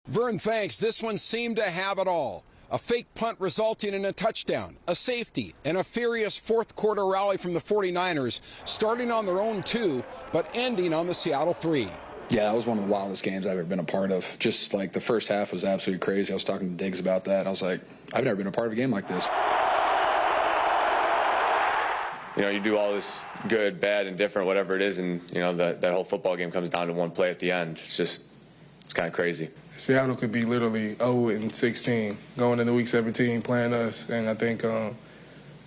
Vern thinks this one seemed to have it all. A fake punt resulting in a touchdown, a safety, and a furious fourth quarter rally from the 49ers, starting on their own 2, but ending on the Seattle 3. Yeah, that was one of the wildest games I've ever been a part of. Just like the first half was absolutely crazy. I was talking to Diggs about that. I was like, I've never been a part of a game like this. You know, you do all this good, bad, and different, whatever it is, and, you know, that whole football game comes down to one play at the end. It's kind of crazy. Seattle could be literally 0-16 going into week 17 playing us, and I think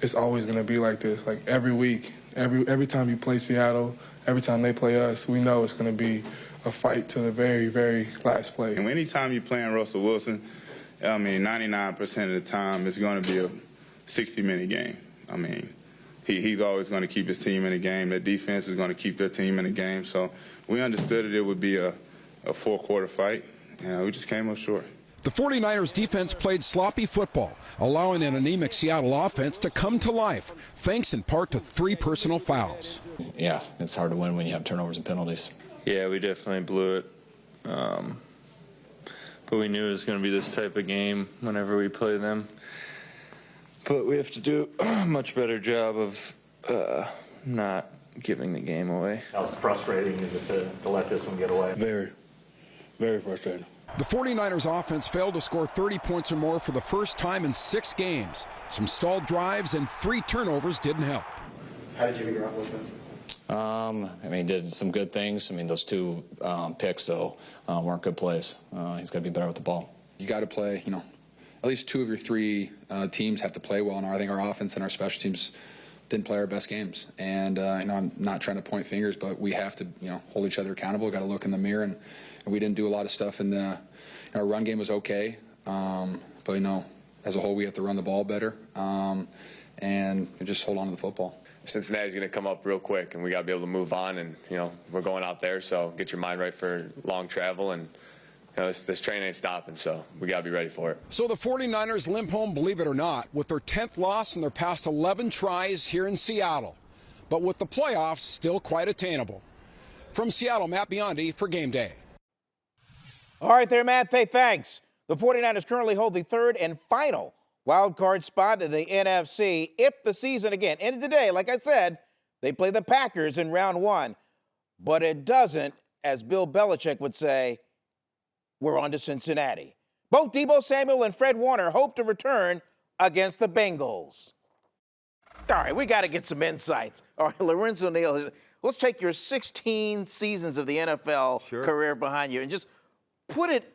it's always going to be like this. Like every week, every time you play Seattle, every time they play us, we know it's going to be a fight to the very, very last play. And anytime you're playing Russell Wilson, I mean, 99% of the time it's going to be a 60-minute game. I mean, he's always going to keep his team in the game. The defense is going to keep their team in the game. So we understood it would be a four-quarter fight. Yeah, we just came up short. The 49ers defense played sloppy football, allowing an anemic Seattle offense to come to life, thanks in part to 3 personal fouls. Yeah, it's hard to win when you have turnovers and penalties. Yeah, we definitely blew it. But we knew it was going to be this type of game whenever we play them. But we have to do a much better job of not giving the game away. How frustrating is it to let this one get away? Very, very frustrating. The 49ers offense failed to score 30 points or more for the first time in 6 games. Some stalled drives and 3 turnovers didn't help. How did you figure out what was? I mean, he did some good things. I mean, those 2 picks, though, weren't good plays. He's got to be better with the ball. You got to play, you know, at least 2 of your 3 teams have to play well. And I think our offense and our special teams didn't play our best games. And, you know, I'm not trying to point fingers, but we have to, you know, hold each other accountable. Got to look in the mirror. And we didn't do a lot of stuff in the our run game was okay. But, you know, as a whole, we have to run the ball better and just hold on to the football. Cincinnati's going to come up real quick, and we got to be able to move on. And, you know, we're going out there, so get your mind right for long travel. And, you know, this train ain't stopping, so we got to be ready for it. So the 49ers limp home, believe it or not, with their 10th loss in their past 11 tries here in Seattle. But with the playoffs still quite attainable. From Seattle, Matt Biondi for Game Day. All right there, Matt. Thanks. The 49ers currently hold the 3rd and final wild card spot in the NFC. If the season, again, ended today, like I said, they play the Packers in round 1. But it doesn't, as Bill Belichick would say, we're on to Cincinnati. Both Deebo Samuel and Fred Warner hope to return against the Bengals. All right, we got to get some insights. All right, Lorenzo, Neal, let's take your 16 seasons of the NFL career behind you and just put it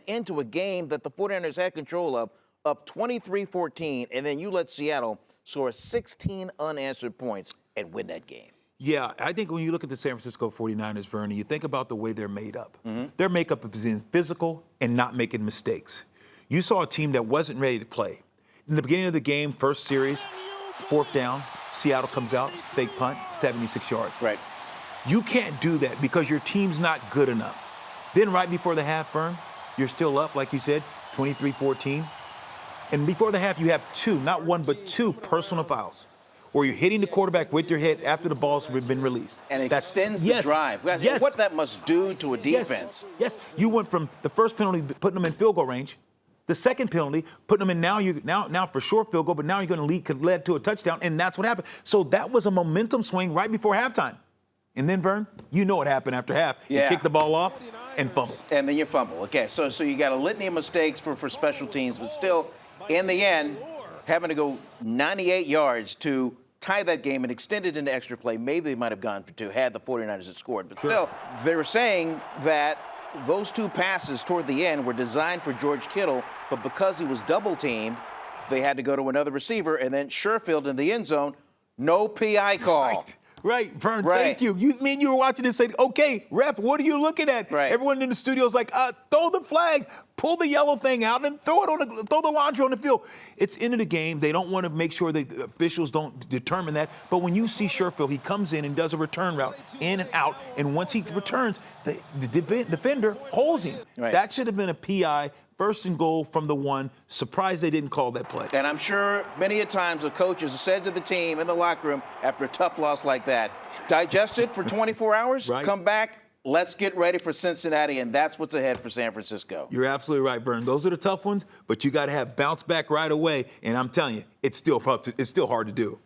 into a game that the 49ers had control of, up 23-14, and then you let Seattle score 16 unanswered points and win that game. Yeah, I think when you look at the San Francisco 49ers, Vern, you think about the way they're made up. Their makeup is in physical and not making mistakes. You saw a team that wasn't ready to play. In the beginning of the game, first series, 4th down, Seattle comes out, fake punt, 76 yards. Right. You can't do that because your team's not good enough. Then right before the half, Vern, you're still up, like you said, 23-14. And before the half, you have 2, not 1, but 2 personal fouls, where you're hitting the quarterback with your head after the ball's been released. And it extends the drive. Yes. What that must do to a defense. Yes. You went from the first penalty, putting them in field goal range, the second penalty, putting them in now for sure field goal, but now you're going to lead to a touchdown, and that's what happened. So that was a momentum swing right before halftime. And then, Vern, you know what happened after half. Yeah. You kick the ball off and fumble. And then you fumble. Okay, so you got a litany of mistakes for special teams, but still, in the end, having to go 98 yards to tie that game and extend it into extra play. Maybe they might have gone for 2 had the 49ers had scored. But still, they were saying that those 2 passes toward the end were designed for George Kittle, but because he was double-teamed, they had to go to another receiver, and then Sherfield in the end zone, no PI call. Right, Vern, thank you. You were watching this and say, okay, ref, what are you looking at? Right. Everyone in the studio is like, throw the flag, pull the yellow thing out, and throw the laundry on the field. It's into the game. They don't want to make sure the officials don't determine that. But when you see Sherfield, he comes in and does a return route, in and out, and once he returns, the defender holds him. Right. That should have been a PI. 1st and goal from the 1. Surprised they didn't call that play. And I'm sure many a times the coaches have said to the team in the locker room after a tough loss like that, digest it for 24 hours, Right. come back, let's get ready for Cincinnati, and that's what's ahead for San Francisco. You're absolutely right, Vern. Those are the tough ones, but you got to have bounce back right away. And I'm telling you, it's still hard to do.